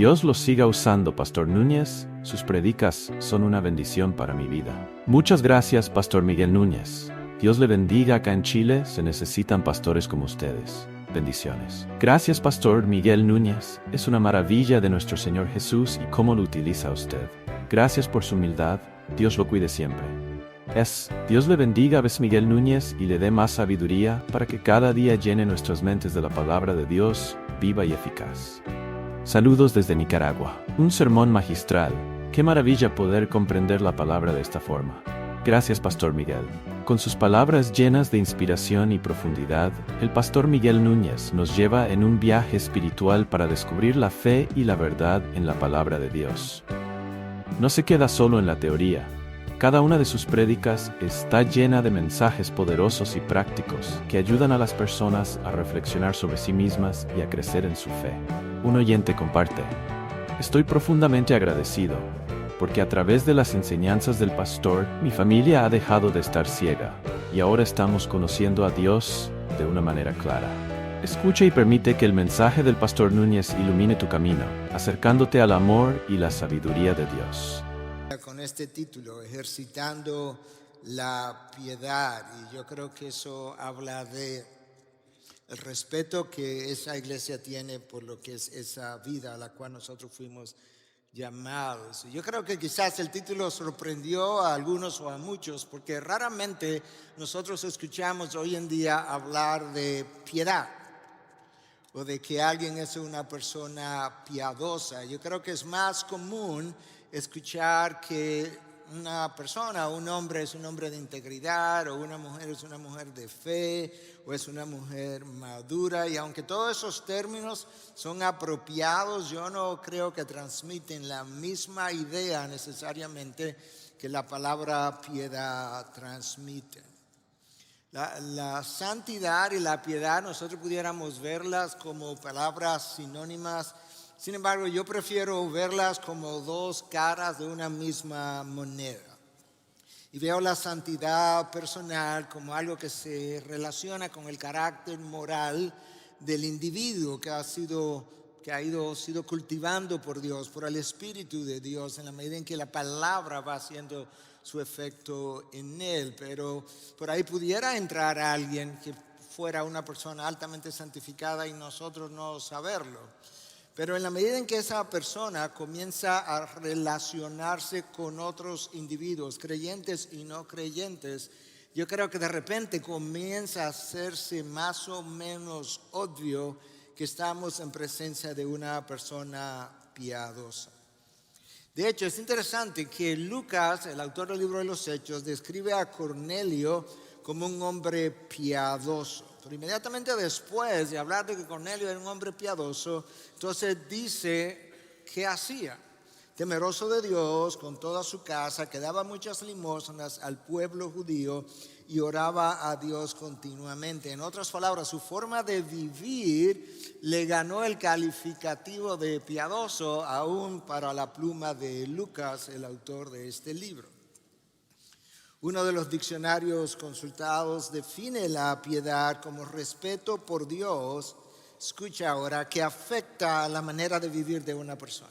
Dios los siga usando, Pastor Núñez. Sus prédicas son una bendición para mi vida. Muchas gracias, Pastor Miguel Núñez. Dios le bendiga. Acá en Chile se necesitan pastores como ustedes. Bendiciones. Gracias, Pastor Miguel Núñez. Es una maravilla de nuestro Señor Jesús y cómo lo utiliza usted. Gracias por su humildad. Dios lo cuide siempre. Dios le bendiga a Miguel Núñez y le dé más sabiduría para que cada día llene nuestras mentes de la palabra de Dios, viva y eficaz. Saludos desde Nicaragua. Un sermón magistral. Qué maravilla poder comprender la palabra de esta forma. Gracias, Pastor Miguel. Con sus palabras llenas de inspiración y profundidad, el Pastor Miguel Núñez nos lleva en un viaje espiritual para descubrir la fe y la verdad en la palabra de Dios. No se queda solo en la teoría. Cada una de sus prédicas está llena de mensajes poderosos y prácticos que ayudan a las personas a reflexionar sobre sí mismas y a crecer en su fe. Un oyente comparte: estoy profundamente agradecido, porque a través de las enseñanzas del pastor, mi familia ha dejado de estar ciega, y ahora estamos conociendo a Dios de una manera clara. Escucha y permite que el mensaje del Pastor Núñez ilumine tu camino, acercándote al amor y la sabiduría de Dios. Con este título, ejercitando la piedad, y yo creo que eso habla de el respeto que esa iglesia tiene por lo que es esa vida a la cual nosotros fuimos llamados. Yo creo que quizás el título sorprendió a algunos o a muchos, porque raramente nosotros escuchamos hoy en día hablar de piedad o de que alguien es una persona piadosa. Yo creo que es más común escuchar que una persona, un hombre es un hombre de integridad, o una mujer es una mujer de fe, o es una mujer madura. Y aunque todos esos términos son apropiados, yo no creo que transmiten la misma idea necesariamente que la palabra piedad transmite. La santidad y la piedad nosotros pudiéramos verlas como palabras sinónimas. Sin embargo, yo prefiero verlas como dos caras de una misma moneda. Y veo la santidad personal como algo que se relaciona con el carácter moral del individuo que ha sido cultivando por Dios, por el Espíritu de Dios, en la medida en que la palabra va haciendo su efecto en él. Pero por ahí pudiera entrar alguien que fuera una persona altamente santificada y nosotros no saberlo. Pero en la medida en que esa persona comienza a relacionarse con otros individuos, creyentes y no creyentes, yo creo que de repente comienza a hacerse más o menos obvio que estamos en presencia de una persona piadosa. De hecho, es interesante que Lucas, el autor del libro de los Hechos, describe a Cornelio como un hombre piadoso. Pero inmediatamente después de hablar de que Cornelio era un hombre piadoso, entonces dice qué hacía. Temeroso de Dios con toda su casa, que daba muchas limosnas al pueblo judío y oraba a Dios continuamente. En otras palabras, su forma de vivir le ganó el calificativo de piadoso aún para la pluma de Lucas, el autor de este libro. Uno de los diccionarios consultados define la piedad como respeto por Dios, escucha ahora, que afecta la manera de vivir de una persona.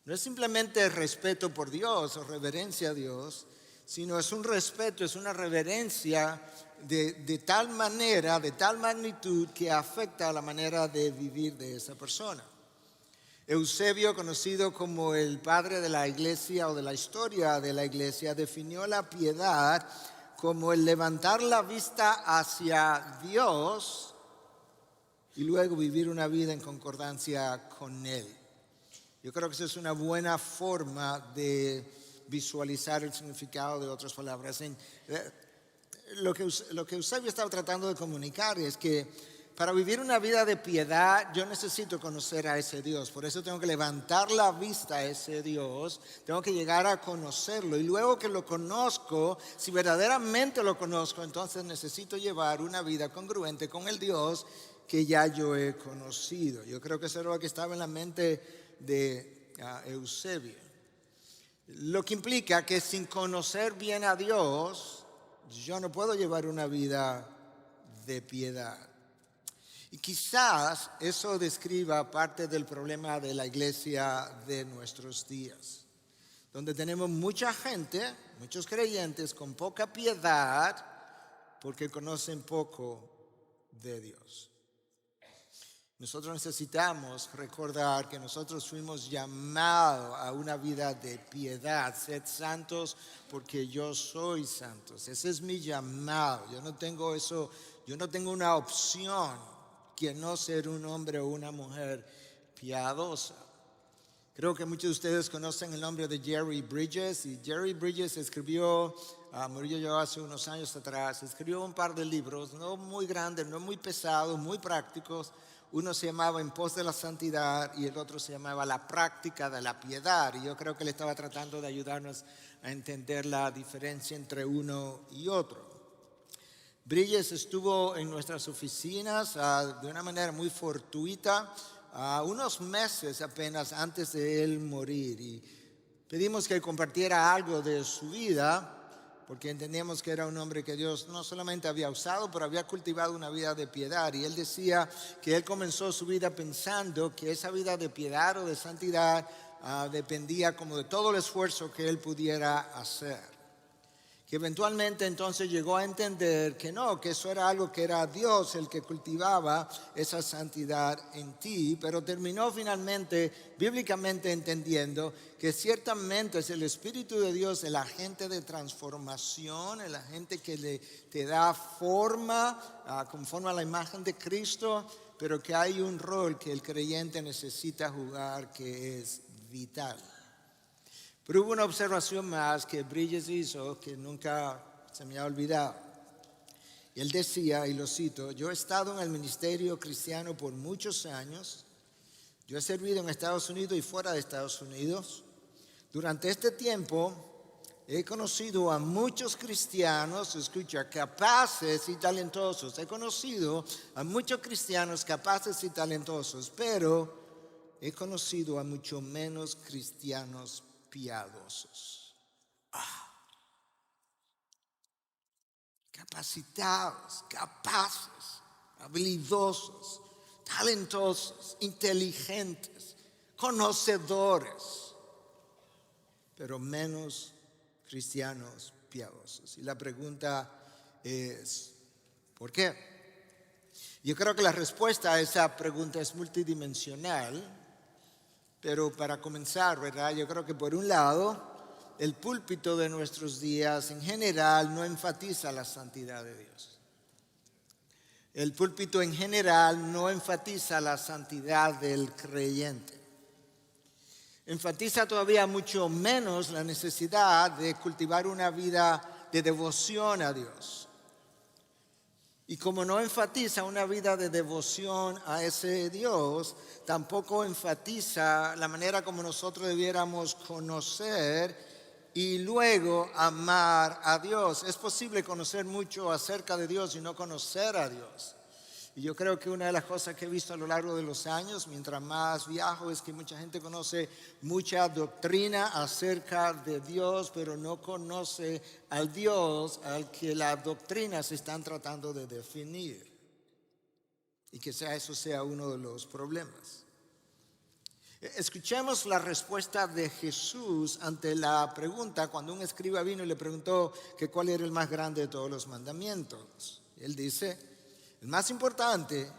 No es simplemente respeto por Dios o reverencia a Dios, sino es un respeto, es una reverencia de tal manera, de tal magnitud que afecta la manera de vivir de esa persona. Eusebio, conocido como el padre de la iglesia o de la historia de la iglesia, definió la piedad como el levantar la vista hacia Dios y luego vivir una vida en concordancia con Él. Yo creo que esa es una buena forma de visualizar el significado de otras palabras. Lo que Eusebio estaba tratando de comunicar es que para vivir una vida de piedad, yo necesito conocer a ese Dios. Por eso tengo que levantar la vista a ese Dios. Tengo que llegar a conocerlo. Y luego que lo conozco, si verdaderamente lo conozco, entonces necesito llevar una vida congruente con el Dios que ya yo he conocido. Yo creo que eso era lo que estaba en la mente de Eusebio. Lo que implica que sin conocer bien a Dios, yo no puedo llevar una vida de piedad. Y quizás eso describa parte del problema de la iglesia de nuestros días, donde tenemos mucha gente, muchos creyentes con poca piedad porque conocen poco de Dios. Nosotros necesitamos recordar que nosotros fuimos llamados a una vida de piedad. Sed santos porque yo soy santo. Ese es mi llamado. Yo no tengo una opción que no ser un hombre o una mujer piadosa. Creo que muchos de ustedes conocen el nombre de Jerry Bridges. Y Jerry Bridges murió yo hace unos años atrás, escribió un par de libros, no muy grandes, no muy pesados, muy prácticos. Uno se llamaba En pos de la santidad y el otro se llamaba La práctica de la piedad. Y yo creo que él estaba tratando de ayudarnos a entender la diferencia entre uno y otro. Bridges estuvo en nuestras oficinas de una manera muy fortuita, unos meses apenas antes de él morir. Y pedimos que compartiera algo de su vida, porque entendíamos que era un hombre que Dios no solamente había usado, pero había cultivado una vida de piedad. Y él decía que él comenzó su vida pensando que esa vida de piedad o de santidad dependía como de todo el esfuerzo que él pudiera hacer. Que eventualmente entonces llegó a entender que no, que eso era algo que era Dios el que cultivaba esa santidad en ti, pero terminó finalmente bíblicamente entendiendo que ciertamente es el Espíritu de Dios el agente de transformación, el agente que te da forma conforme a la imagen de Cristo, pero que hay un rol que el creyente necesita jugar que es vital. Pero hubo una observación más que Bridges hizo que nunca se me ha olvidado. Y él decía, y lo cito: yo he estado en el ministerio cristiano por muchos años. Yo he servido en Estados Unidos y fuera de Estados Unidos. Durante este tiempo he conocido a muchos cristianos, escucha, capaces y talentosos. He conocido a muchos cristianos capaces y talentosos, pero he conocido a mucho menos cristianos piadosos, capacitados, capaces, habilidosos, talentosos, inteligentes, conocedores, pero menos cristianos piadosos. Y la pregunta es, ¿por qué? Yo creo que la respuesta a esa pregunta es multidimensional. Pero para comenzar, ¿verdad? Yo creo que por un lado, el púlpito de nuestros días en general no enfatiza la santidad de Dios. El púlpito en general no enfatiza la santidad del creyente. Enfatiza todavía mucho menos la necesidad de cultivar una vida de devoción a Dios. Y como no enfatiza una vida de devoción a ese Dios, tampoco enfatiza la manera como nosotros debiéramos conocer y luego amar a Dios. Es posible conocer mucho acerca de Dios y no conocer a Dios. Y yo creo que una de las cosas que he visto a lo largo de los años, mientras más viajo, es que mucha gente conoce mucha doctrina acerca de Dios, pero no conoce al Dios al que las doctrinas se están tratando de definir. Y que eso sea uno de los problemas. Escuchemos la respuesta de Jesús ante la pregunta cuando un escriba vino y le preguntó que cuál era el más grande de todos los mandamientos. Él dice: el más importante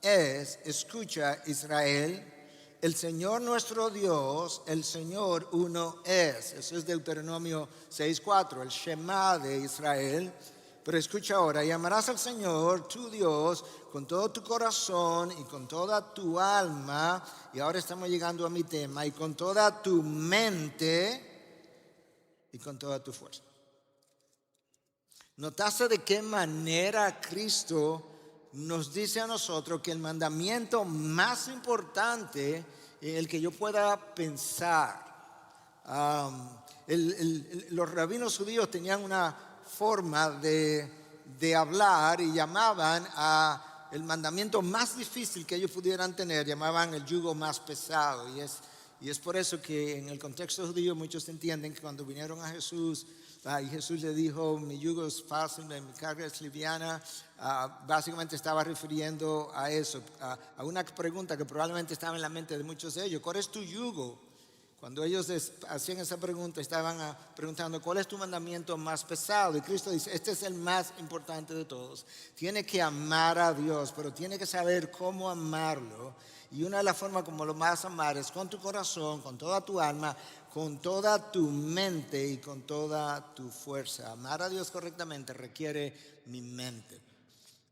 es, escucha Israel, el Señor nuestro Dios, el Señor uno es. Eso es Deuteronomio 6:4, el Shema de Israel. Pero escucha ahora: y amarás al Señor tu Dios con todo tu corazón y con toda tu alma. Y ahora estamos llegando a mi tema: y con toda tu mente y con toda tu fuerza. ¿Notaste de qué manera Cristo nos dice a nosotros que el mandamiento más importante en el que yo pueda pensar? Los rabinos judíos tenían una forma de hablar y llamaban a el mandamiento más difícil que ellos pudieran tener, llamaban el yugo más pesado. Y es por eso que en el contexto judío muchos entienden que cuando vinieron a Jesús Y Jesús le dijo, mi yugo es fácil, mi carga es liviana. Básicamente estaba refiriendo a eso, a una pregunta que probablemente estaba en la mente de muchos de ellos. ¿Cuál es tu yugo? Cuando ellos hacían esa pregunta, estaban preguntando, ¿cuál es tu mandamiento más pesado? Y Cristo dice, este es el más importante de todos. Tiene que amar a Dios, pero tiene que saber cómo amarlo. Y una de las formas como lo vas a amar es con tu corazón, con toda tu alma, con toda tu mente y con toda tu fuerza. Amar a Dios correctamente requiere mi mente.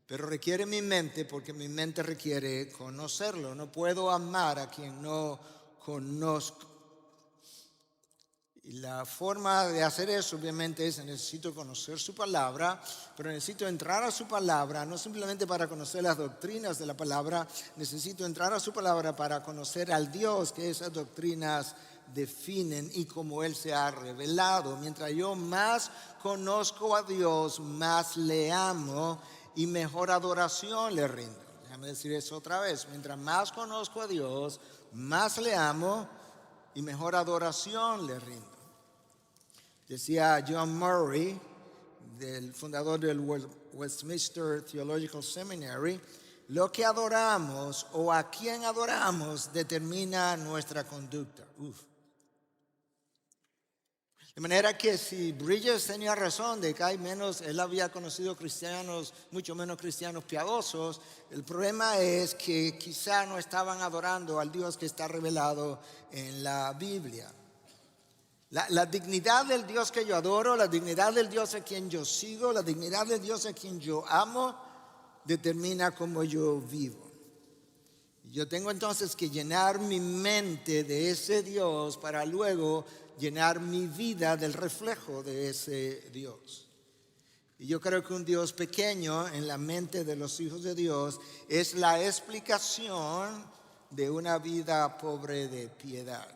Pero requiere mi mente porque mi mente requiere conocerlo. No puedo amar a quien no conozco. Y la forma de hacer eso obviamente es, necesito conocer su palabra, pero necesito entrar a su palabra, no simplemente para conocer las doctrinas de la palabra, necesito entrar a su palabra para conocer al Dios que esas doctrinas definen y cómo Él se ha revelado. Mientras yo más conozco a Dios, más le amo y mejor adoración le rindo. Déjame decir eso otra vez. Mientras más conozco a Dios, más le amo y mejor adoración le rindo. Decía John Murray, del fundador del Westminster Theological Seminary, lo que adoramos o a quien adoramos determina nuestra conducta. De manera que si Bridges tenía razón de que hay menos, él había conocido cristianos, mucho menos cristianos piadosos, el problema es que quizá no estaban adorando al Dios que está revelado en la Biblia. La dignidad del Dios que yo adoro, la dignidad del Dios a quien yo sigo, la dignidad del Dios a quien yo amo, determina cómo yo vivo. Yo tengo entonces que llenar mi mente de ese Dios para luego llenar mi vida del reflejo de ese Dios. Y yo creo que un Dios pequeño en la mente de los hijos de Dios es la explicación de una vida pobre de piedad.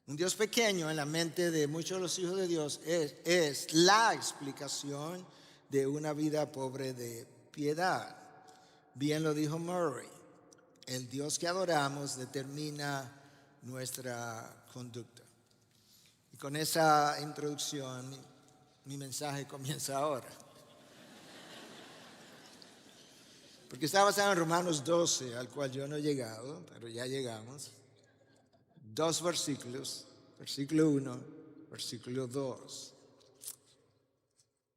Un Dios pequeño en la mente de muchos de los hijos de Dios es la explicación de una vida pobre de piedad. Bien lo dijo Murray, el Dios que adoramos determina nuestra conducta. Y con esa introducción, mi mensaje comienza ahora. Porque está basado en Romanos 12, al cual yo no he llegado, pero ya llegamos. 2 versículos, versículo 1, versículo 2.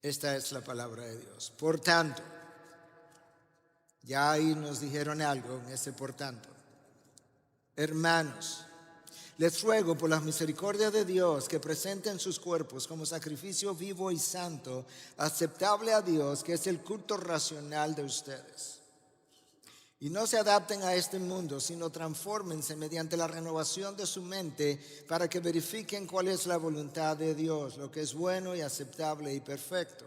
Esta es la palabra de Dios. Por tanto, ya ahí nos dijeron algo en ese por tanto. Hermanos, les ruego por las misericordias de Dios que presenten sus cuerpos como sacrificio vivo y santo, aceptable a Dios, que es el culto racional de ustedes. Y no se adapten a este mundo, sino transfórmense mediante la renovación de su mente para que verifiquen cuál es la voluntad de Dios, lo que es bueno y aceptable y perfecto.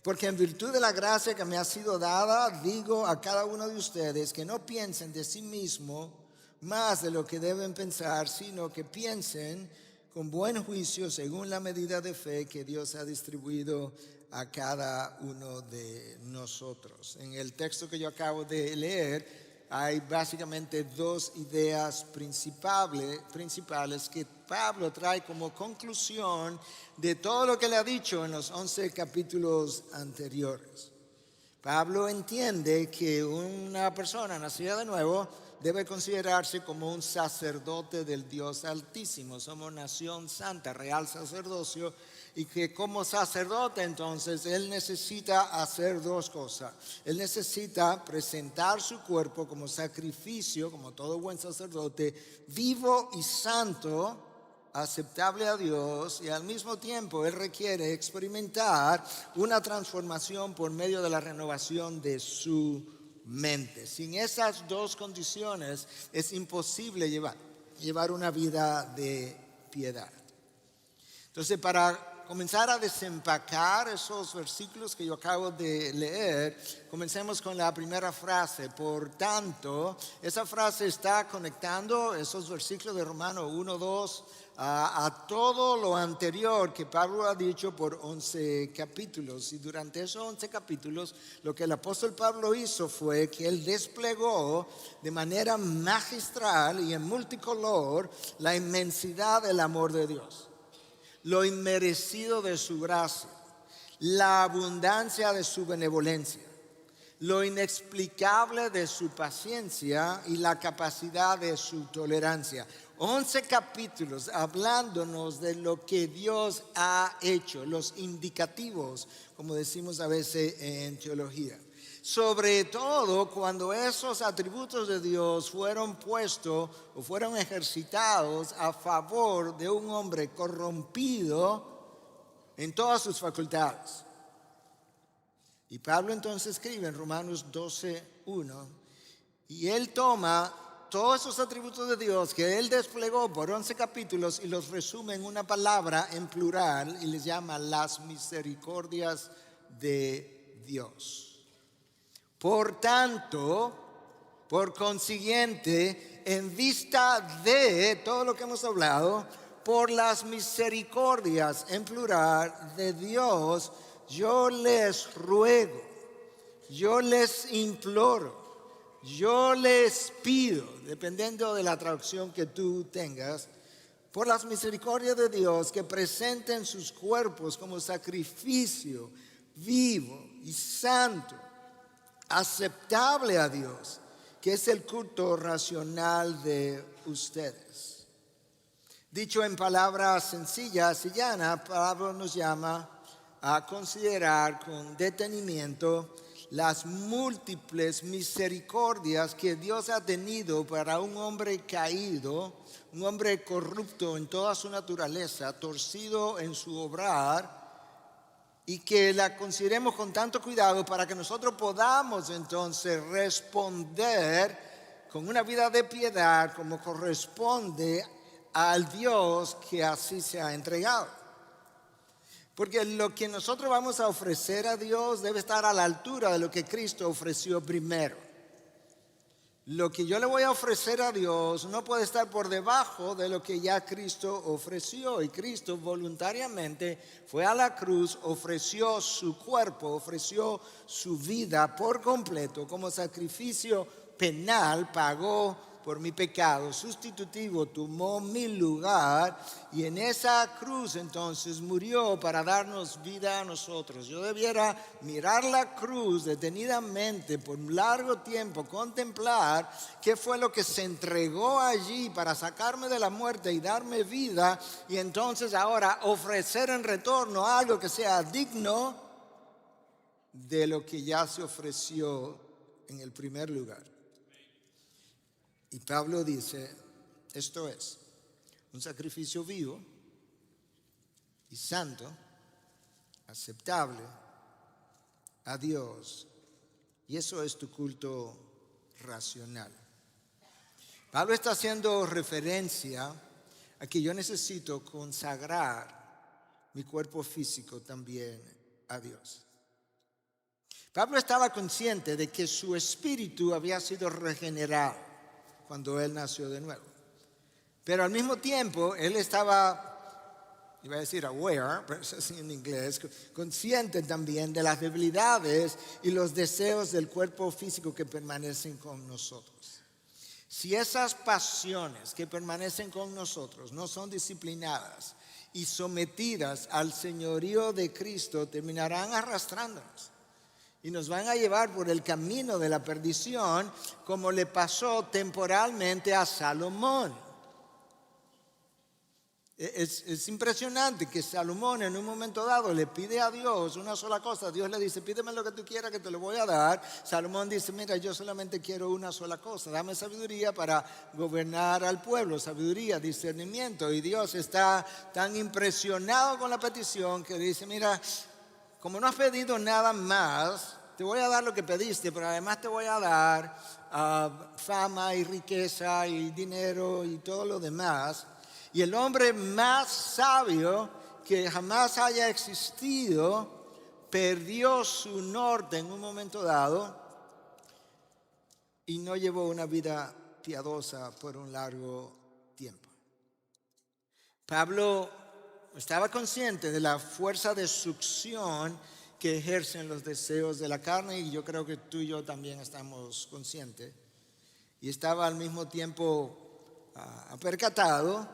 Porque en virtud de la gracia que me ha sido dada, digo a cada uno de ustedes que no piensen de sí mismo más de lo que deben pensar, sino que piensen con buen juicio según la medida de fe que Dios ha distribuido a cada uno de nosotros. En el texto que yo acabo de leer hay básicamente dos ideas principales que Pablo trae como conclusión de todo lo que le ha dicho en los 11 capítulos anteriores. Pablo entiende que una persona nacida de nuevo debe considerarse como un sacerdote del Dios Altísimo. Somos nación santa, real sacerdocio, y que como sacerdote entonces él necesita hacer dos cosas. Él necesita presentar su cuerpo como sacrificio, como todo buen sacerdote, vivo y santo, aceptable a Dios, y al mismo tiempo él requiere experimentar una transformación por medio de la renovación de su mente. Sin esas dos condiciones es imposible llevar una vida de piedad. Entonces, para comenzar a desempacar esos versículos que yo acabo de leer, comencemos con la primera frase. Por tanto, esa frase está conectando esos versículos de Romanos 1, 2 a todo lo anterior que Pablo ha dicho por 11 capítulos. Y durante esos 11 capítulos, lo que el apóstol Pablo hizo fue que él desplegó de manera magistral y en multicolor la inmensidad del amor de Dios. lo inmerecido de su gracia, la abundancia de su benevolencia, lo inexplicable de su paciencia y la capacidad de su tolerancia. 11 capítulos hablándonos de lo que Dios ha hecho, los indicativos, como decimos a veces en teología. Sobre todo cuando esos atributos de Dios fueron puestos o fueron ejercitados a favor de un hombre corrompido en todas sus facultades. Y Pablo entonces escribe en Romanos 12:1, y él toma todos esos atributos de Dios que él desplegó por 11 capítulos y los resume en una palabra en plural y les llama las misericordias de Dios. Por tanto, por consiguiente, en vista de todo lo que hemos hablado, por las misericordias en plural de Dios, yo les ruego, yo les imploro, yo les pido, dependiendo de la traducción que tú tengas, por las misericordias de Dios, que presenten sus cuerpos como sacrificio vivo y santo, aceptable a Dios, que es el culto racional de ustedes. Dicho en palabras sencillas y llanas, Pablo nos llama a considerar con detenimiento las múltiples misericordias que Dios ha tenido para un hombre caído, un hombre corrupto en toda su naturaleza, torcido en su obrar, y que la consideremos con tanto cuidado para que nosotros podamos entonces responder con una vida de piedad como corresponde al Dios que así se ha entregado. Porque lo que nosotros vamos a ofrecer a Dios debe estar a la altura de lo que Cristo ofreció primero. Lo que yo le voy a ofrecer a Dios no puede estar por debajo de lo que ya Cristo ofreció. Y Cristo voluntariamente fue a la cruz, ofreció su cuerpo, ofreció su vida por completo como sacrificio penal, pagó por mi pecado, sustitutivo, tomó mi lugar y en esa cruz entonces murió para darnos vida a nosotros. Yo debiera mirar la cruz detenidamente por un largo tiempo, contemplar qué fue lo que se entregó allí para sacarme de la muerte y darme vida, y entonces ahora ofrecer en retorno algo que sea digno de lo que ya se ofreció en el primer lugar. Y Pablo dice, esto es un sacrificio vivo y santo, aceptable a Dios, y eso es tu culto racional. Pablo está haciendo referencia a que yo necesito consagrar mi cuerpo físico también a Dios. Pablo estaba consciente de que su espíritu había sido regenerado cuando él nació de nuevo. Pero al mismo tiempo, él estaba, iba a decir aware, pero eso es en inglés, consciente también de las debilidades y los deseos del cuerpo físico que permanecen con nosotros. Si esas pasiones que permanecen con nosotros no son disciplinadas y sometidas al señorío de Cristo, terminarán arrastrándonos y nos van a llevar por el camino de la perdición, como le pasó temporalmente a Salomón. Es impresionante que Salomón en un momento dado le pide a Dios una sola cosa. Dios le dice, pídeme lo que tú quieras que te lo voy a dar. Salomón dice, mira, yo solamente quiero una sola cosa. Dame sabiduría para gobernar al pueblo. Sabiduría, discernimiento. Y Dios está tan impresionado con la petición que dice, mira, como no has pedido nada más, te voy a dar lo que pediste, pero además te voy a dar fama y riqueza y dinero y todo lo demás. Y el hombre más sabio que jamás haya existido perdió su norte en un momento dado y no llevó una vida piadosa por un largo tiempo. Pablo estaba consciente de la fuerza de succión que ejercen los deseos de la carne, y yo creo que tú y yo también estamos conscientes. Y estaba al mismo tiempo percatado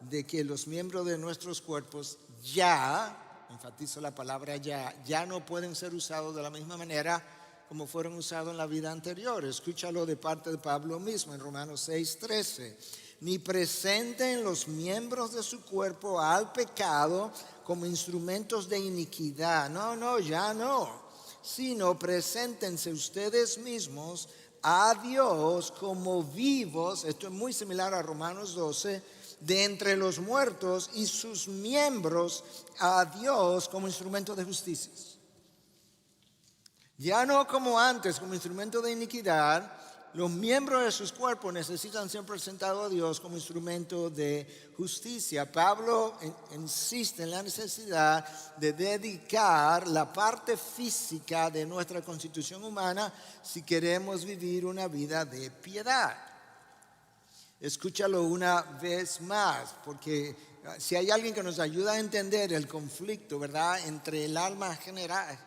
de que los miembros de nuestros cuerpos ya, enfatizo la palabra ya no pueden ser usados de la misma manera como fueron usados en la vida anterior. Escúchalo de parte de Pablo mismo en Romanos 6:13. Ni presenten los miembros de su cuerpo al pecado como instrumentos de iniquidad. No, ya no. Sino preséntense ustedes mismos a Dios como vivos, esto es muy similar a Romanos 12, de entre los muertos, y sus miembros a Dios como instrumento de justicia. Ya no como antes, como instrumento de iniquidad, los miembros de sus cuerpos necesitan ser presentados a Dios como instrumento de justicia. Pablo insiste en la necesidad de dedicar la parte física de nuestra constitución humana si queremos vivir una vida de piedad. Escúchalo una vez más, porque si hay alguien que nos ayuda a entender el conflicto, ¿verdad?, entre el alma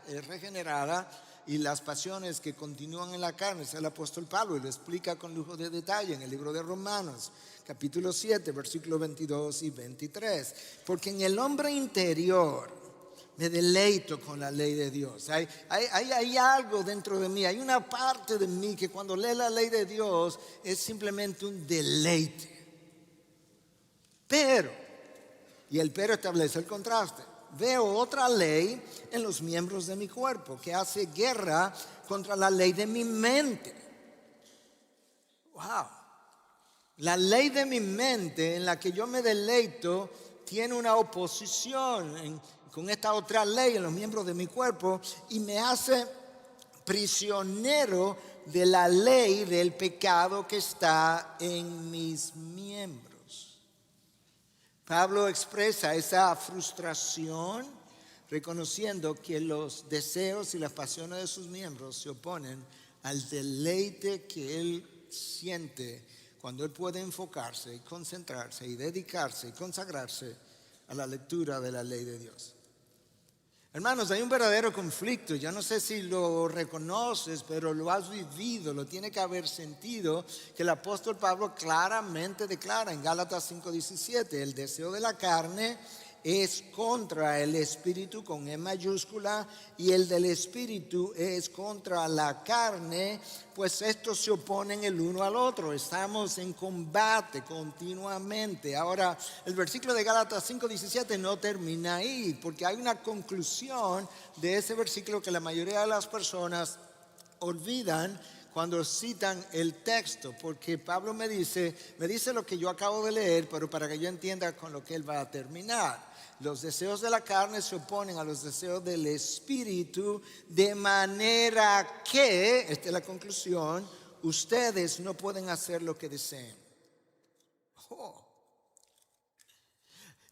regenerada y las pasiones que continúan en la carne, es el apóstol Pablo, y lo explica con lujo de detalle en el libro de Romanos, capítulo 7, versículos 22 y 23. Porque en el hombre interior me deleito con la ley de Dios. Hay algo dentro de mí, hay una parte de mí que cuando lee la ley de Dios es simplemente un deleite. Pero, y el pero establece el contraste, veo otra ley en los miembros de mi cuerpo que hace guerra contra la ley de mi mente. Wow. La ley de mi mente en la que yo me deleito tiene una oposición con esta otra ley en los miembros de mi cuerpo y me hace prisionero de la ley del pecado que está en mis miembros. Pablo expresa esa frustración reconociendo que los deseos y las pasiones de sus miembros se oponen al deleite que él siente cuando él puede enfocarse y concentrarse y dedicarse y consagrarse a la lectura de la ley de Dios. Hermanos, hay un verdadero conflicto. Yo no sé si lo reconoces, pero lo has vivido, lo tiene que haber sentido, que el apóstol Pablo claramente declara en Gálatas 5:17, el deseo de la carne es contra el espíritu con E mayúscula y el del espíritu es contra la carne, pues estos se oponen el uno al otro. Estamos en combate continuamente. Ahora, el versículo de Gálatas 5:17 no termina ahí, porque hay una conclusión de ese versículo que la mayoría de las personas olvidan cuando citan el texto, porque Pablo me dice lo que yo acabo de leer, pero para que yo entienda con lo que él va a terminar. Los deseos de la carne se oponen a los deseos del espíritu, de manera que, esta es la conclusión, ustedes no pueden hacer lo que deseen.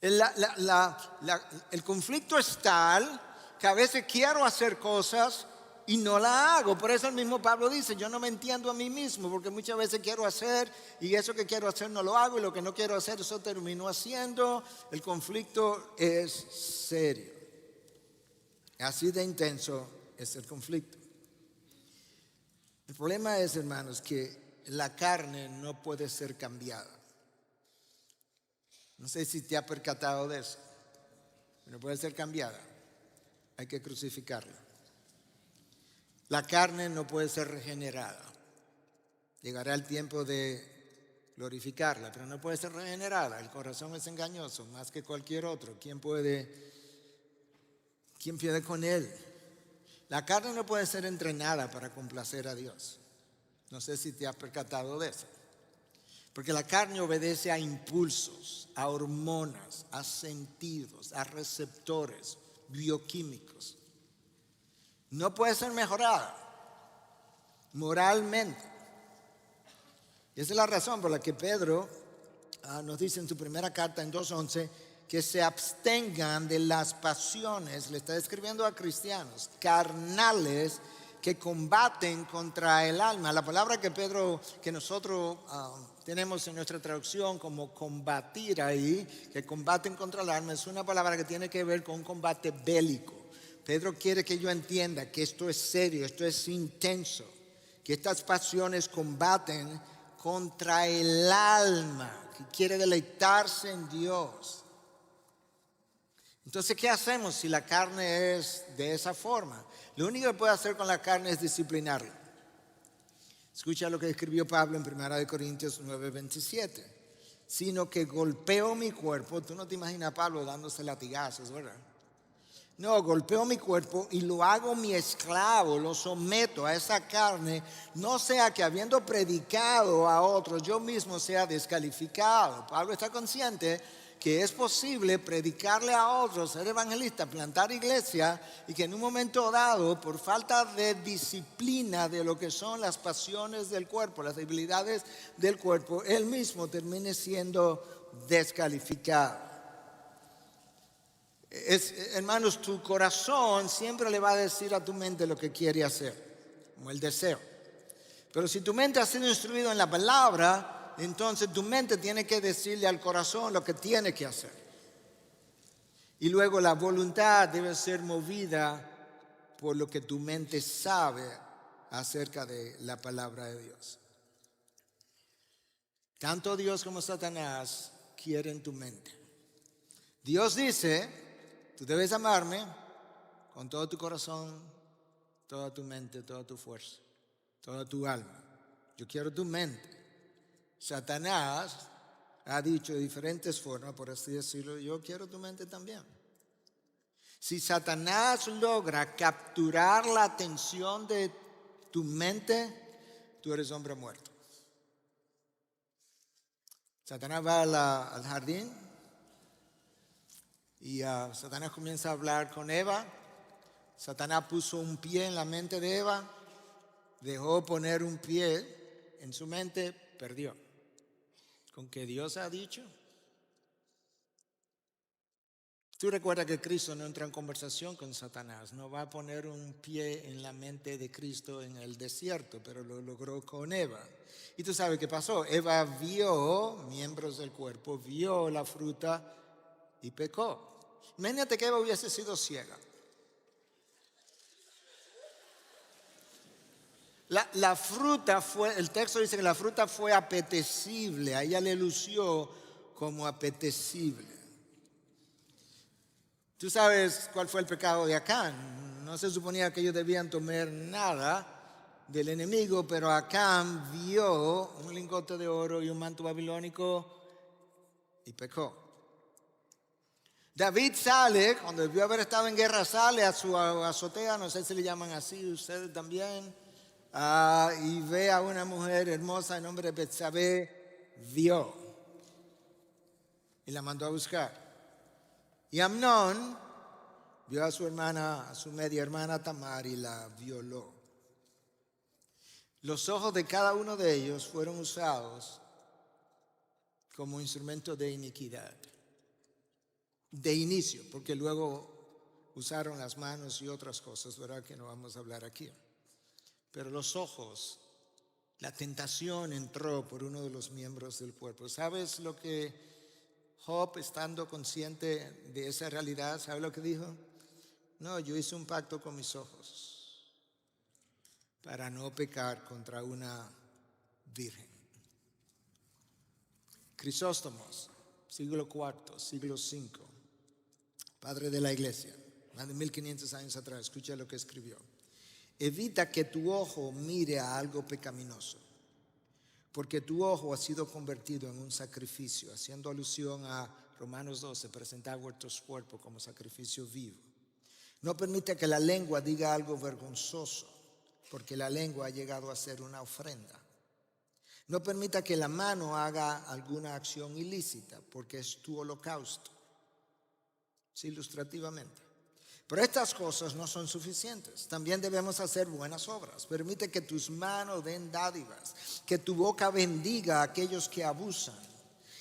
El conflicto es tal que a veces quiero hacer cosas y no la hago. Por eso el mismo Pablo dice, yo no me entiendo a mí mismo, porque muchas veces quiero hacer y eso que quiero hacer no lo hago, y lo que no quiero hacer eso termino haciendo. El conflicto es serio. Así de intenso es el conflicto. El problema es, hermanos, que la carne no puede ser cambiada. No sé si te has percatado de eso. No puede ser cambiada. Hay que crucificarla. La carne no puede ser regenerada. Llegará el tiempo de glorificarla, pero no puede ser regenerada. El corazón es engañoso más que cualquier otro. ¿Quién puede con él? La carne no puede ser entrenada para complacer a Dios. No sé si te has percatado de eso. Porque la carne obedece a impulsos, a hormonas, a sentidos, a receptores bioquímicos. No puede ser mejorada moralmente. Y esa es la razón por la que Pedro nos dice en su primera carta en 2:11 que se abstengan de las pasiones. Le está escribiendo a cristianos carnales que combaten contra el alma. La palabra que nosotros tenemos en nuestra traducción como combatir ahí, que combaten contra el alma, es una palabra que tiene que ver con un combate bélico. Pedro quiere que yo entienda que esto es serio, esto es intenso, que estas pasiones combaten contra el alma. que quiere deleitarse en Dios. Entonces, ¿qué hacemos si la carne es de esa forma? Lo único que puede hacer con la carne es disciplinarla. Escucha lo que escribió Pablo en 1 Corintios 9:27. Sino que golpeo mi cuerpo. Tú no te imaginas a Pablo dándose latigazos, ¿verdad? No, golpeo mi cuerpo y lo hago mi esclavo, lo someto a esa carne, no sea que habiendo predicado a otros, yo mismo sea descalificado. Pablo está consciente que es posible predicarle a otros, ser evangelista, plantar iglesia, y que en un momento dado, por falta de disciplina de lo que son las pasiones del cuerpo, las debilidades del cuerpo, él mismo termine siendo descalificado. Hermanos, tu corazón siempre le va a decir a tu mente lo que quiere hacer, como el deseo. Pero si tu mente ha sido instruido en la palabra, entonces tu mente tiene que decirle al corazón lo que tiene que hacer. Y luego la voluntad debe ser movida por lo que tu mente sabe acerca de la palabra de Dios. Tanto Dios como Satanás quieren tu mente. Dios dice: tú debes amarme con todo tu corazón, toda tu mente, toda tu fuerza, toda tu alma. Yo quiero tu mente. Satanás ha dicho de diferentes formas, por así decirlo, yo quiero tu mente también. Si Satanás logra capturar la atención de tu mente, tú eres hombre muerto. Satanás va al jardín. Y Satanás comienza a hablar con Eva. Satanás puso un pie en la mente de Eva, dejó poner un pie en su mente, perdió. ¿Con qué Dios ha dicho? Tú recuerdas que Cristo no entra en conversación con Satanás, no va a poner un pie en la mente de Cristo en el desierto, pero lo logró con Eva. Y tú sabes qué pasó. Eva vio miembros del cuerpo, vio la fruta y pecó. Imagínate que Eva hubiese sido ciega. La fruta fue, el texto dice que la fruta fue apetecible, a ella le lució como apetecible. Tú sabes cuál fue el pecado de Acán. No se suponía que ellos debían tomar nada del enemigo, pero Acán vio un lingote de oro y un manto babilónico y pecó. David sale, cuando debió haber estado en guerra, sale a su azotea, no sé si le llaman así, ustedes también, y ve a una mujer hermosa de nombre de Betsabé, vio y la mandó a buscar. Y Amnón vio a su hermana, a su media hermana Tamar, y la violó. Los ojos de cada uno de ellos fueron usados como instrumento de iniquidad. De inicio, porque luego usaron las manos y otras cosas, ¿verdad? Que no vamos a hablar aquí. Pero los ojos, la tentación entró por uno de los miembros del cuerpo. ¿Sabes lo que Job, estando consciente de esa realidad, sabe lo que dijo? No, yo hice un pacto con mis ojos para no pecar contra una virgen. Crisóstomos, siglo IV, siglo V, padre de la iglesia, más de 1500 años atrás, escucha lo que escribió. Evita que tu ojo mire a algo pecaminoso, porque tu ojo ha sido convertido en un sacrificio, haciendo alusión a Romanos 12, presentar vuestros cuerpos como sacrificio vivo. No permita que la lengua diga algo vergonzoso, porque la lengua ha llegado a ser una ofrenda. No permita que la mano haga alguna acción ilícita, porque es tu holocausto. Sí, ilustrativamente. Pero estas cosas no son suficientes. También debemos hacer buenas obras. Permite que tus manos den dádivas, que tu boca bendiga a aquellos que abusan,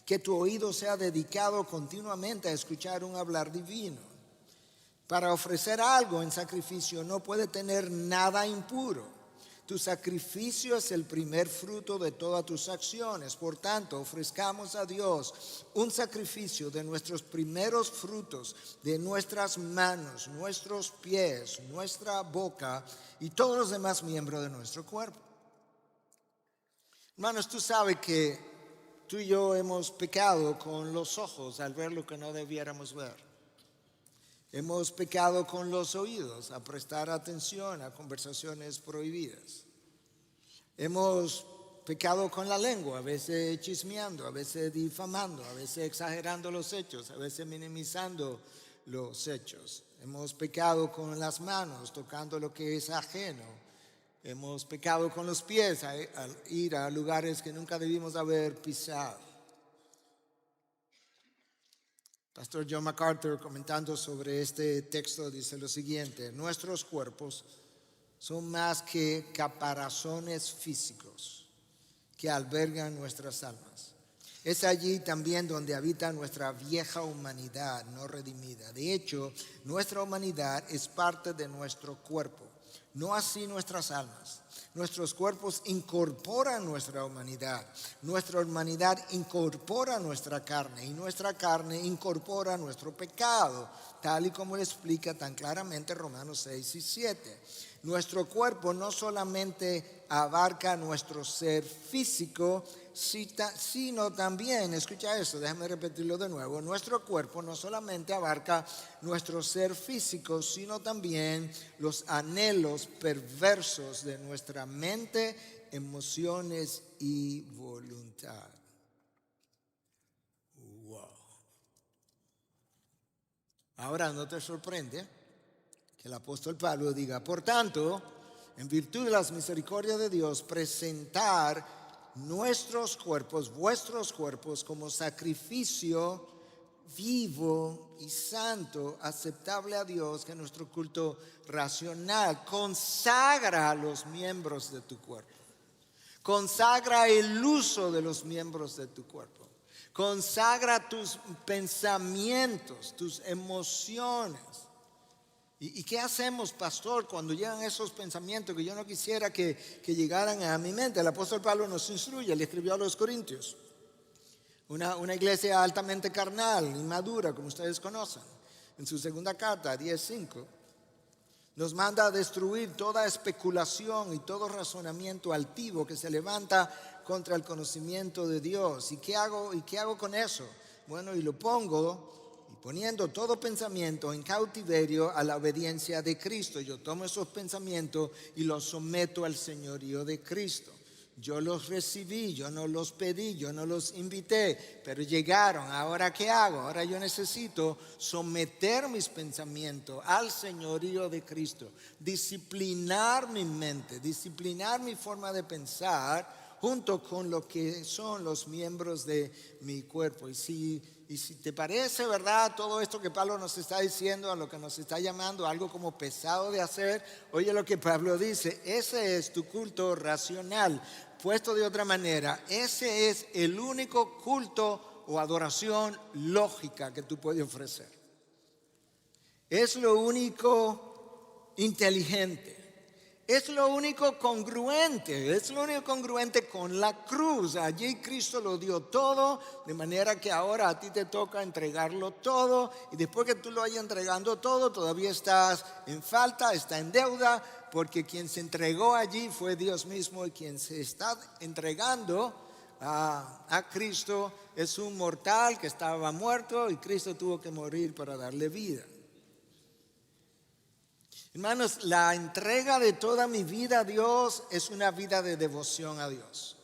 que tu oído sea dedicado continuamente a escuchar un hablar divino. Para ofrecer algo en sacrificio no puede tener nada impuro. Tu sacrificio es el primer fruto de todas tus acciones. Por tanto, ofrezcamos a Dios un sacrificio de nuestros primeros frutos, de nuestras manos, nuestros pies, nuestra boca y todos los demás miembros de nuestro cuerpo. Hermanos, tú sabes que tú y yo hemos pecado con los ojos al ver lo que no debiéramos ver. Hemos pecado con los oídos a prestar atención a conversaciones prohibidas. Hemos pecado con la lengua, a veces chismeando, a veces difamando, a veces exagerando los hechos, a veces minimizando los hechos. Hemos pecado con las manos, tocando lo que es ajeno. Hemos pecado con los pies al ir a lugares que nunca debimos haber pisado. Pastor John MacArthur, comentando sobre este texto, dice lo siguiente: nuestros cuerpos son más que caparazones físicos que albergan nuestras almas. Es allí también donde habita nuestra vieja humanidad no redimida. De hecho, nuestra humanidad es parte de nuestro cuerpo, no así nuestras almas. Nuestros cuerpos incorporan nuestra humanidad incorpora nuestra carne y nuestra carne incorpora nuestro pecado, tal y como le explica tan claramente Romanos 6 y 7. Nuestro cuerpo no solamente abarca nuestro ser físico, sino también, escucha eso, déjame repetirlo de nuevo, nuestro cuerpo no solamente abarca nuestro ser físico, sino también los anhelos perversos de nuestra mente, emociones y voluntad. Wow. Ahora, ¿no te sorprende que el apóstol Pablo diga: por tanto, en virtud de las misericordias de Dios, presentar nuestros cuerpos, vuestros cuerpos, como sacrificio vivo y santo, aceptable a Dios, que nuestro culto racional? Consagra los miembros de tu cuerpo. Consagra el uso de los miembros de tu cuerpo. Consagra tus pensamientos, tus emociones. ¿Y qué hacemos, pastor, cuando llegan esos pensamientos que yo no quisiera que llegaran a mi mente? El apóstol Pablo nos instruye, le escribió a los Corintios, una iglesia altamente carnal, inmadura, como ustedes conocen. En su segunda carta, 10:5, nos manda a destruir toda especulación y todo razonamiento altivo que se levanta contra el conocimiento de Dios. ¿Y qué hago con eso? Bueno, y lo pongo poniendo todo pensamiento en cautiverio a la obediencia de Cristo. Yo tomo esos pensamientos y los someto al señorío de Cristo. Yo los recibí, yo no los pedí, yo no los invité, pero llegaron. ¿Ahora qué hago? Ahora yo necesito someter mis pensamientos al señorío de Cristo, disciplinar mi mente, disciplinar mi forma de pensar junto con lo que son los miembros de mi cuerpo. Y si te parece verdad todo esto que Pablo nos está diciendo, a lo que nos está llamando algo como pesado de hacer, oye lo que Pablo dice: ese es tu culto racional. Puesto de otra manera, ese es el único culto o adoración lógica que tú puedes ofrecer. Es lo único inteligente. Es lo único congruente, con la cruz. Allí Cristo lo dio todo, de manera que ahora a ti te toca entregarlo todo. Y después que tú lo hayas entregado todo, todavía estás en falta, está en deuda, porque quien se entregó allí fue Dios mismo, y quien se está entregando a Cristo es un mortal que estaba muerto y Cristo tuvo que morir para darle vida. Hermanos, la entrega de toda mi vida a Dios es una vida de devoción a Dios.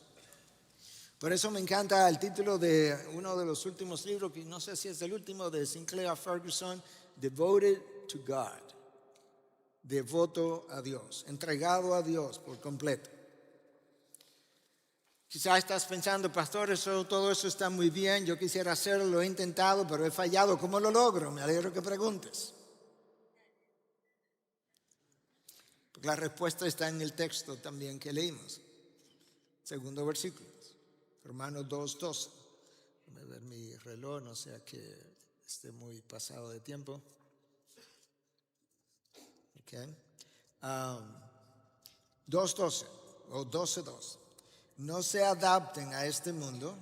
Por eso me encanta el título de uno de los últimos libros, que no sé si es el último, de Sinclair Ferguson, Devoted to God. Devoto a Dios, entregado a Dios por completo. Quizás estás pensando: pastor, todo eso está muy bien, yo quisiera hacerlo, lo he intentado, pero he fallado. ¿Cómo lo logro? Me alegro que preguntes. La respuesta está en el texto también que leímos. Segundo versículo, Romanos 2:12. Déjame ver mi reloj, no sea que esté muy pasado de tiempo. Okay. 2:12 o 12:2. No se adapten a este mundo,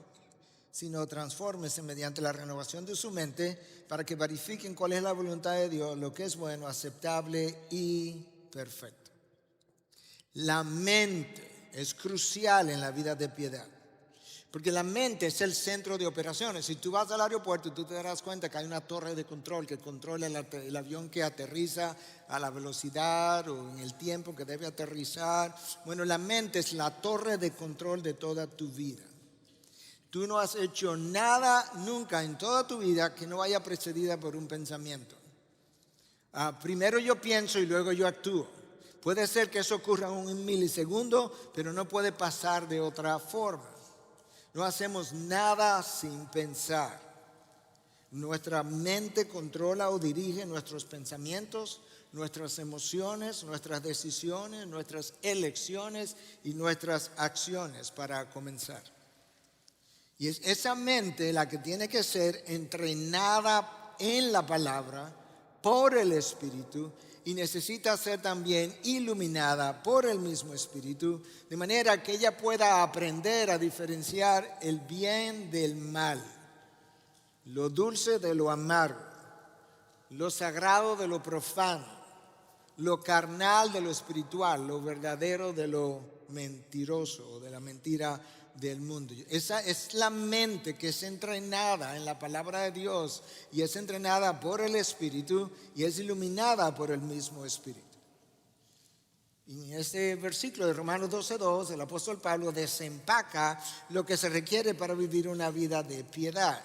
sino transfórmense mediante la renovación de su mente, para que verifiquen cuál es la voluntad de Dios, lo que es bueno, aceptable y perfecto. La mente es crucial en la vida de piedad. Porque la mente es el centro de operaciones. Si tú vas al aeropuerto, tú te darás cuenta que hay una torre de control que controla el avión que aterriza a la velocidad o en el tiempo que debe aterrizar. Bueno, la mente es la torre de control de toda tu vida. Tú no has hecho nada nunca en toda tu vida que no vaya precedida por un pensamiento. Primero yo pienso y luego yo actúo. Puede ser que eso ocurra en un milisegundo, pero no puede pasar de otra forma. No hacemos nada sin pensar. Nuestra mente controla o dirige nuestros pensamientos, nuestras emociones, nuestras decisiones, nuestras elecciones y nuestras acciones para comenzar. Y es esa mente la que tiene que ser entrenada en la palabra por el Espíritu y necesita ser también iluminada por el mismo Espíritu, de manera que ella pueda aprender a diferenciar el bien del mal, lo dulce de lo amargo, lo sagrado de lo profano, lo carnal de lo espiritual, lo verdadero de lo mentiroso o de la mentira del mundo. Esa es la mente que es entrenada en la palabra de Dios y es entrenada por el Espíritu y es iluminada por el mismo Espíritu. Y en este versículo de Romanos 12:2, el apóstol Pablo desempaca lo que se requiere para vivir una vida de piedad.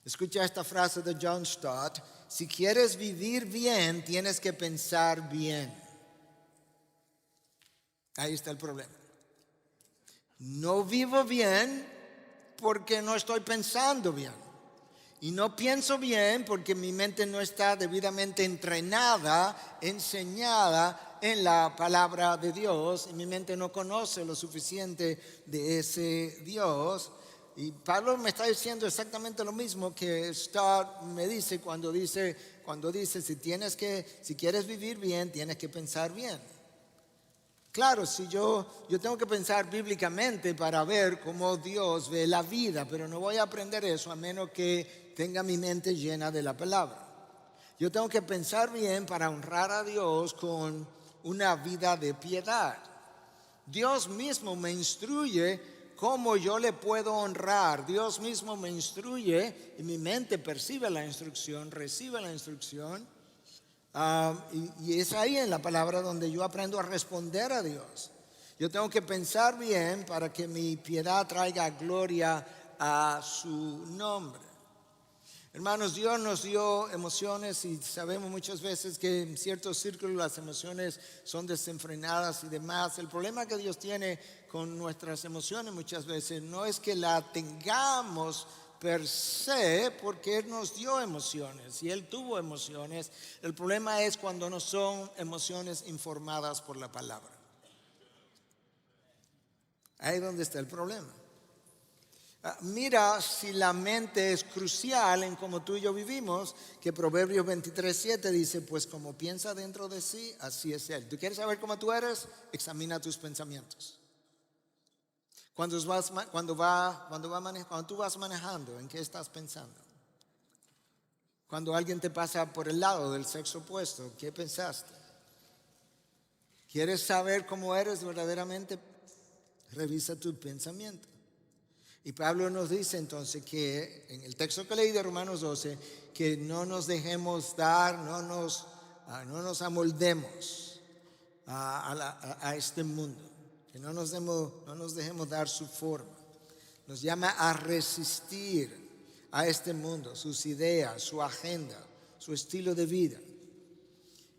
Escucha esta frase de John Stott: si quieres vivir bien, tienes que pensar bien. Ahí está el problema. No vivo bien porque no estoy pensando bien. Y no pienso bien porque mi mente no está debidamente entrenada, enseñada en la palabra de Dios. Y mi mente no conoce lo suficiente de ese Dios. Y Pablo me está diciendo exactamente lo mismo que Stott me dice cuando dice si quieres vivir bien, tienes que pensar bien. Claro, si yo tengo que pensar bíblicamente para ver cómo Dios ve la vida, pero no voy a aprender eso a menos que tenga mi mente llena de la palabra. Yo tengo que pensar bien para honrar a Dios con una vida de piedad. Dios mismo me instruye cómo yo le puedo honrar. Dios mismo me instruye y mi mente percibe la instrucción, recibe la instrucción. Y es ahí en la palabra donde yo aprendo a responder a Dios. Yo tengo que pensar bien para que mi piedad traiga gloria a su nombre. Hermanos, Dios nos dio emociones y sabemos muchas veces que en ciertos círculos las emociones son desenfrenadas y demás. El problema que Dios tiene con nuestras emociones muchas veces no es que la tengamos per se, porque Él nos dio emociones y Él tuvo emociones. El problema es cuando no son emociones informadas por la palabra. Ahí es donde está el problema. Mira si la mente es crucial en cómo tú y yo vivimos, que Proverbios 23:7 dice, pues como piensa dentro de sí, así es Él. ¿Tú quieres saber cómo tú eres? Examina tus pensamientos. Cuando tú vas manejando, ¿en qué estás pensando? Cuando alguien te pasa por el lado del sexo opuesto, ¿qué pensaste? ¿Quieres saber cómo eres verdaderamente? Revisa tu pensamiento. Y Pablo nos dice entonces que en el texto que leí de Romanos 12, que no nos dejemos dar, no nos amoldemos a este mundo, que no nos dejemos dar su forma. Nos llama a resistir a este mundo, sus ideas, su agenda, su estilo de vida.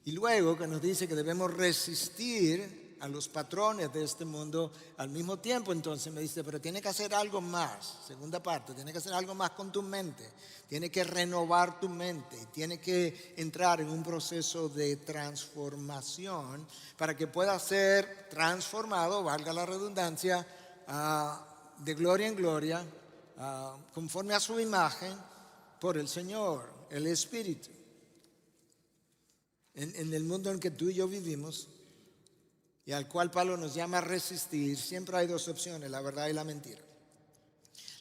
Y luego que nos dice que debemos resistir a los patrones de este mundo al mismo tiempo, entonces me dice, pero tiene que hacer algo más. Segunda parte, tiene que hacer algo más con tu mente. Tiene que renovar tu mente. Tiene que entrar en un proceso de transformación para que pueda ser transformado, valga la redundancia, de gloria en gloria, conforme a su imagen, por el Señor, el Espíritu. En el mundo en que tú y yo vivimos y al cual Pablo nos llama a resistir, siempre hay dos opciones, la verdad y la mentira.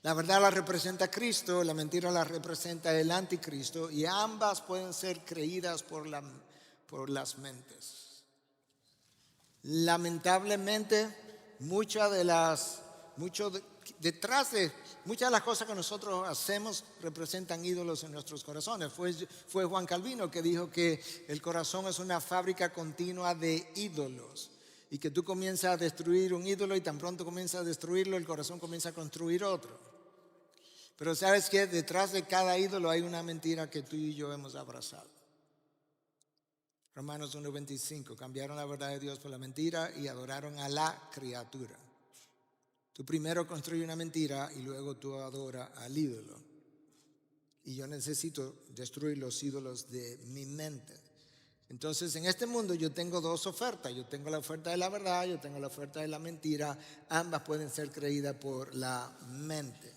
La verdad la representa Cristo, la mentira la representa el anticristo, y ambas pueden ser creídas por las mentes. Lamentablemente, muchas de las detrás de muchas de las cosas que nosotros hacemos representan ídolos en nuestros corazones. Fue Juan Calvino que dijo que el corazón es una fábrica continua de ídolos y que tú comienzas a destruir un ídolo y tan pronto comienzas a destruirlo, el corazón comienza a construir otro. Pero ¿sabes qué? Detrás de cada ídolo hay una mentira que tú y yo hemos abrazado. Romanos 1:25, cambiaron la verdad de Dios por la mentira y adoraron a la criatura. Tú primero construyes una mentira y luego tú adoras al ídolo. Y yo necesito destruir los ídolos de mi mente. Entonces, en este mundo yo tengo dos ofertas. Yo tengo la oferta de la verdad, yo tengo la oferta de la mentira. Ambas pueden ser creídas por la mente.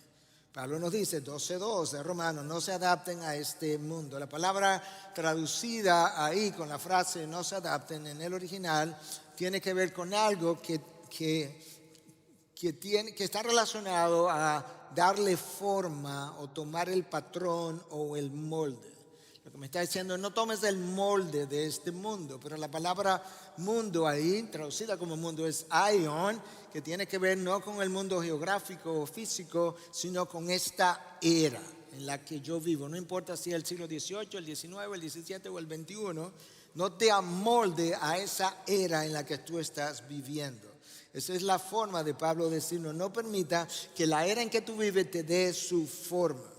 Pablo nos dice, 12:2 de Romanos, no se adapten a este mundo. La palabra traducida ahí con la frase no se adapten en el original tiene que ver con algo que está relacionado a darle forma o tomar el patrón o el molde. Lo que me está diciendo, no tomes el molde de este mundo, pero la palabra mundo ahí, traducida como mundo, es aion, que tiene que ver no con el mundo geográfico o físico, sino con esta era en la que yo vivo. No importa si es el siglo XVIII, el XIX, el XVII o el XXI, no te amolde a esa era en la que tú estás viviendo. Esa es la forma de Pablo decirnos, no permita que la era en que tú vives te dé su forma.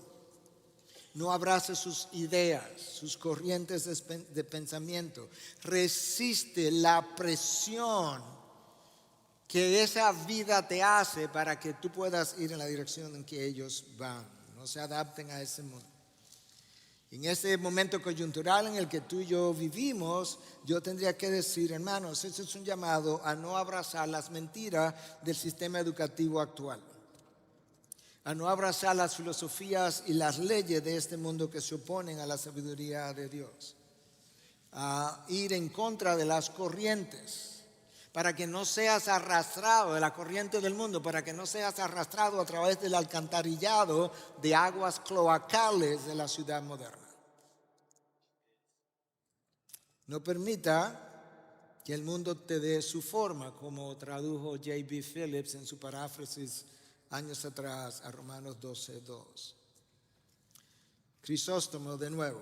No abrace sus ideas, sus corrientes de pensamiento. Resiste la presión que esa vida te hace para que tú puedas ir en la dirección en que ellos van. No se adapten a ese mundo. En ese momento coyuntural en el que tú y yo vivimos, yo tendría que decir, hermanos, ese es un llamado a no abrazar las mentiras del sistema educativo actual, a no abrazar las filosofías y las leyes de este mundo que se oponen a la sabiduría de Dios, a ir en contra de las corrientes, para que no seas arrastrado de la corriente del mundo, para que no seas arrastrado a través del alcantarillado de aguas cloacales de la ciudad moderna. No permita que el mundo te dé su forma, como tradujo J.B. Phillips en su paráfrasis años atrás a Romanos 12:2. Crisóstomo, de nuevo,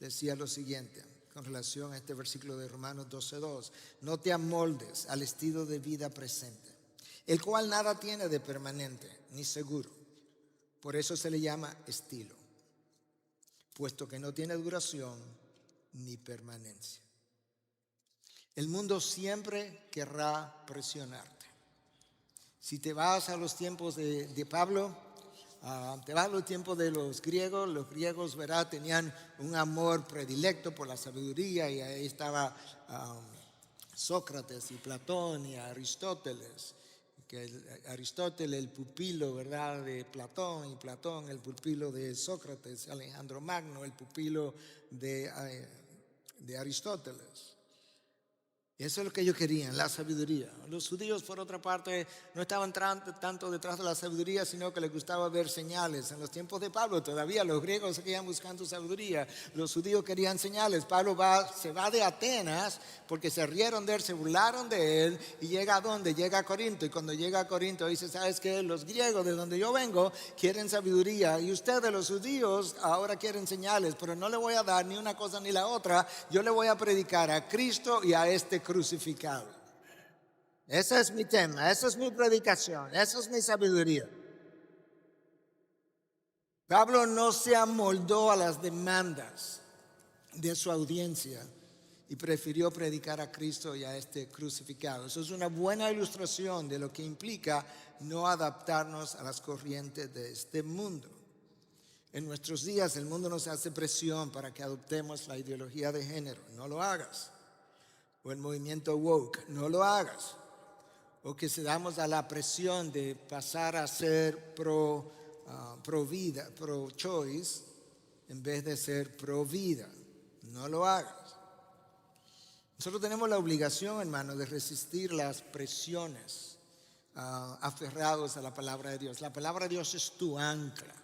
decía lo siguiente con relación a este versículo de Romanos 12:2. No te amoldes al estilo de vida presente, el cual nada tiene de permanente ni seguro. Por eso se le llama estilo, puesto que no tiene duración ni permanencia. El mundo siempre querrá presionarte. Si te vas a los tiempos de Pablo, te vas a los tiempos de los griegos, ¿verdad? Tenían un amor predilecto por la sabiduría y ahí estaba Sócrates y Platón y Aristóteles. Aristóteles el pupilo, ¿verdad?, de Platón, y Platón el pupilo de Sócrates, Alejandro Magno el pupilo de Aristóteles. Eso es lo que ellos querían, la sabiduría. Los judíos, por otra parte, no estaban tanto detrás de la sabiduría, sino que les gustaba ver señales. En los tiempos de Pablo todavía los griegos seguían buscando sabiduría, los judíos querían señales. Pablo se va de Atenas porque se rieron de él, se burlaron de él, y llega ¿a dónde? Llega a Corinto. Y cuando llega a Corinto dice, ¿sabes qué? Los griegos de donde yo vengo quieren sabiduría, y ustedes los judíos ahora quieren señales, pero no le voy a dar ni una cosa ni la otra. Yo le voy a predicar a Cristo y a este crucificado. Ese es mi tema, esa es mi predicación, esa es mi sabiduría. Pablo no se amoldó a las demandas de su audiencia y prefirió predicar a Cristo y a este crucificado. Eso es una buena ilustración de lo que implica no adaptarnos a las corrientes de este mundo. En nuestros días el mundo nos hace presión para que adoptemos la ideología de género. No lo hagas. O el movimiento woke, no lo hagas. O que cedamos a la presión de pasar a ser pro vida, pro choice, en vez de ser pro vida. No lo hagas. Nosotros tenemos la obligación, hermano, de resistir las presiones aferrados a la palabra de Dios. La palabra de Dios es tu ancla,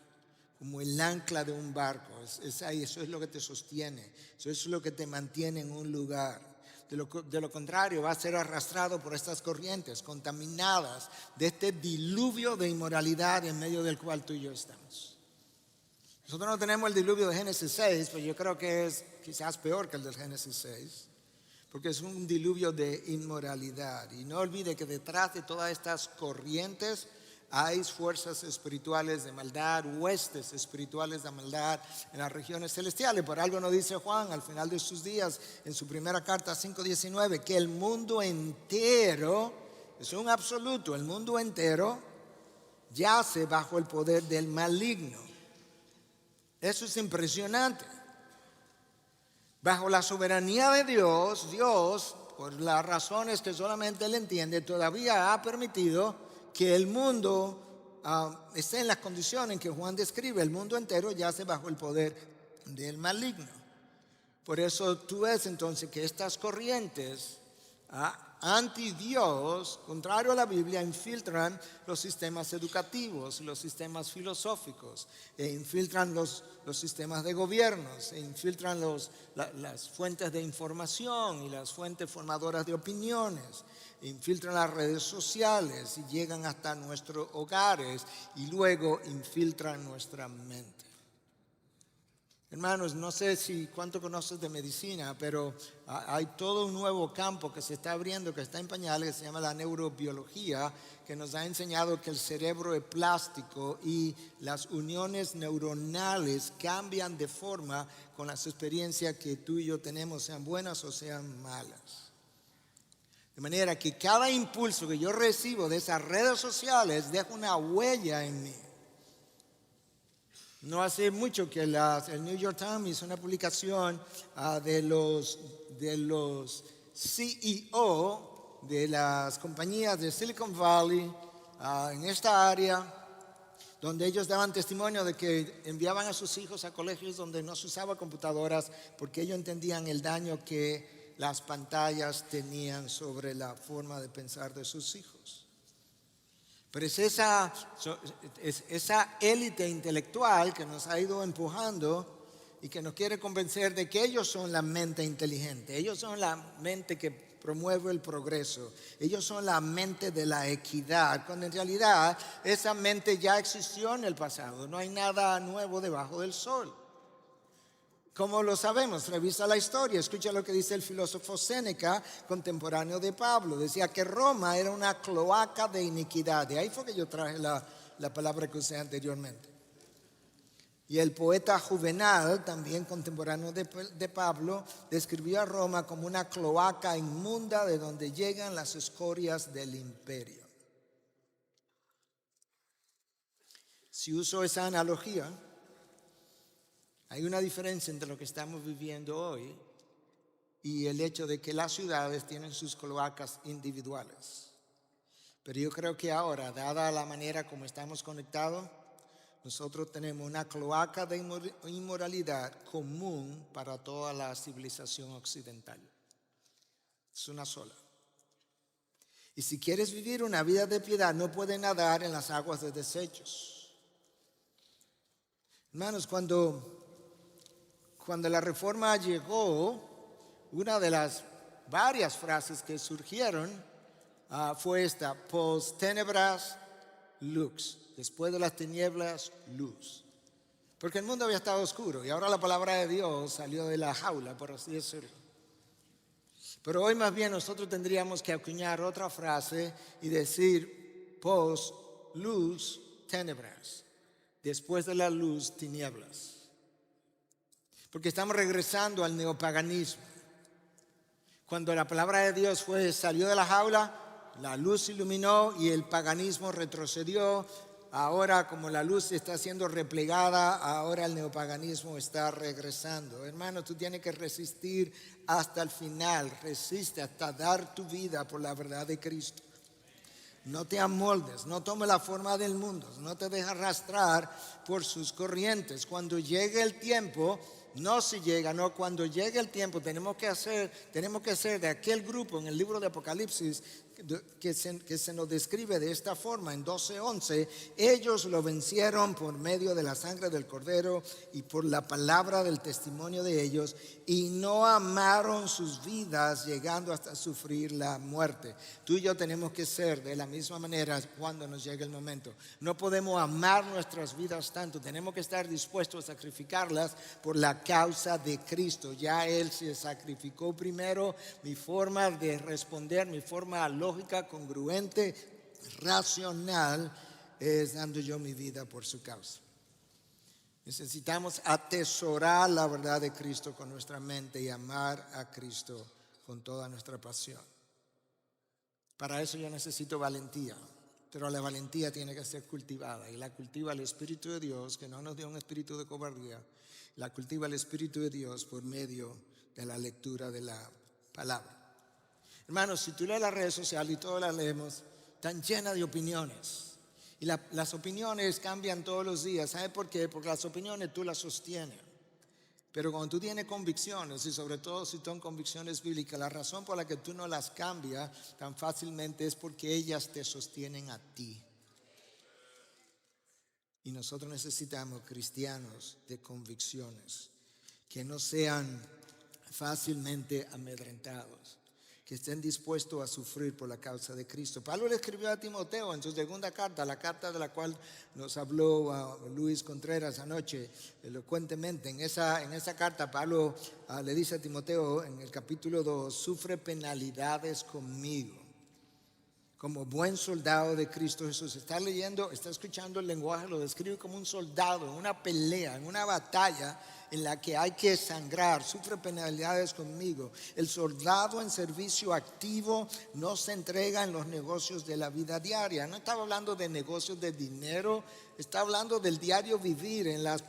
como el ancla de un barco. Es ahí, eso es lo que te sostiene, eso es lo que te mantiene en un lugar. De lo contrario, va a ser arrastrado por estas corrientes contaminadas de este diluvio de inmoralidad en medio del cual tú y yo estamos. Nosotros no tenemos el diluvio de Génesis 6, pero yo creo que es quizás peor que el del Génesis 6, porque es un diluvio de inmoralidad. Y no olvide que detrás de todas estas corrientes hay fuerzas espirituales de maldad, huestes espirituales de maldad en las regiones celestiales. Por algo nos dice Juan al final de sus días, en su primera carta 5:19, que el mundo entero, es un absoluto, el mundo entero yace bajo el poder del maligno. Eso es impresionante. Bajo la soberanía de Dios, Dios, por las razones que solamente Él entiende, todavía ha permitido que el mundo esté en las condiciones en que Juan describe. El mundo entero yace bajo el poder del maligno. Por eso tú ves entonces que estas corrientes anti Dios, contrario a la Biblia, infiltran los sistemas educativos, los sistemas filosóficos, infiltran los sistemas de gobiernos, infiltran las fuentes de información y las fuentes formadoras de opiniones, infiltran las redes sociales y llegan hasta nuestros hogares y luego infiltran nuestra mente. Hermanos, no sé cuánto conoces de medicina, pero hay todo un nuevo campo que se está abriendo, que está en pañales, que se llama la neurobiología, que nos ha enseñado que el cerebro es plástico y las uniones neuronales cambian de forma con las experiencias que tú y yo tenemos, sean buenas o sean malas. De manera que cada impulso que yo recibo de esas redes sociales deja una huella en mí. No hace mucho que el New York Times hizo una publicación de los CEO de las compañías de Silicon Valley en esta área, donde ellos daban testimonio de que enviaban a sus hijos a colegios donde no se usaba computadoras porque ellos entendían el daño que las pantallas tenían sobre la forma de pensar de sus hijos. Pero es esa élite intelectual que nos ha ido empujando y que nos quiere convencer de que ellos son la mente inteligente, ellos son la mente que promueve el progreso, ellos son la mente de la equidad, cuando en realidad esa mente ya existió en el pasado, no hay nada nuevo debajo del sol. ¿Cómo lo sabemos? Revisa la historia, escucha lo que dice el filósofo Séneca, contemporáneo de Pablo. Decía que Roma era una cloaca de iniquidad. De ahí fue que yo traje la palabra que usé anteriormente. Y el poeta Juvenal, también contemporáneo de Pablo, describió a Roma como una cloaca inmunda de donde llegan las escorias del imperio. Si uso esa analogía, hay una diferencia entre lo que estamos viviendo hoy y el hecho de que las ciudades tienen sus cloacas individuales. Pero yo creo que ahora, dada la manera como estamos conectados, nosotros tenemos una cloaca de inmoralidad común para toda la civilización occidental. Es una sola. Y si quieres vivir una vida de piedad, no puedes nadar en las aguas de desechos. Hermanos, cuando la Reforma llegó, una de las varias frases que surgieron fue esta: post tenebras lux, después de las tinieblas luz. Porque el mundo había estado oscuro y ahora la palabra de Dios salió de la jaula, por así decirlo. Pero hoy más bien nosotros tendríamos que acuñar otra frase y decir post luz tenebras, después de la luz tinieblas. Porque estamos regresando al neopaganismo. Cuando la palabra de Dios salió de la jaula, la luz iluminó y el paganismo retrocedió. Ahora, como la luz está siendo replegada, ahora el neopaganismo está regresando. Hermano, tú tienes que resistir hasta el final. Resiste hasta dar tu vida por la verdad de Cristo. No te amoldes, no tomes la forma del mundo, no te dejes arrastrar por sus corrientes. Cuando llegue el tiempo no si llega, no, cuando llegue el tiempo tenemos que ser de aquel grupo en el libro de Apocalipsis que se nos describe de esta forma en 12:11. Ellos lo vencieron por medio de la sangre del Cordero y por la palabra del testimonio de ellos, y no amaron sus vidas llegando hasta sufrir la muerte. Tú y yo tenemos que ser de la misma manera cuando nos llegue el momento. No podemos amar nuestras vidas tanto, tenemos que estar dispuestos a sacrificarlas por la causa de Cristo. Ya Él se sacrificó primero. Mi forma de responder, mi forma lógica, congruente, racional, es dando yo mi vida por su causa. Necesitamos atesorar la verdad de Cristo con nuestra mente y amar a Cristo con toda nuestra pasión. Para eso yo necesito valentía, pero la valentía tiene que ser cultivada, y la cultiva el Espíritu de Dios, que no nos dio un espíritu de cobardía. La cultiva el Espíritu de Dios por medio de la lectura de la palabra. Hermanos, si tú lees las redes sociales, y todas las leemos, están llenas de opiniones. Y las opiniones cambian todos los días. ¿Sabe por qué? Porque las opiniones tú las sostienes. Pero cuando tú tienes convicciones, y sobre todo si son convicciones bíblicas, la razón por la que tú no las cambias tan fácilmente es porque ellas te sostienen a ti. Y nosotros necesitamos cristianos de convicciones, que no sean fácilmente amedrentados, que estén dispuestos a sufrir por la causa de Cristo. Pablo le escribió a Timoteo en su segunda carta, la carta de la cual nos habló Luis Contreras anoche elocuentemente. En esa carta Pablo le dice a Timoteo en el capítulo 2, sufre penalidades conmigo, como buen soldado de Cristo Jesús. Está leyendo, está escuchando el lenguaje, lo describe como un soldado en una pelea, en una batalla en la que hay que sangrar. Sufre penalidades conmigo. El soldado en servicio activo no se entrega en los negocios de la vida diaria. No estaba hablando de negocios de dinero, está hablando del diario vivir, en las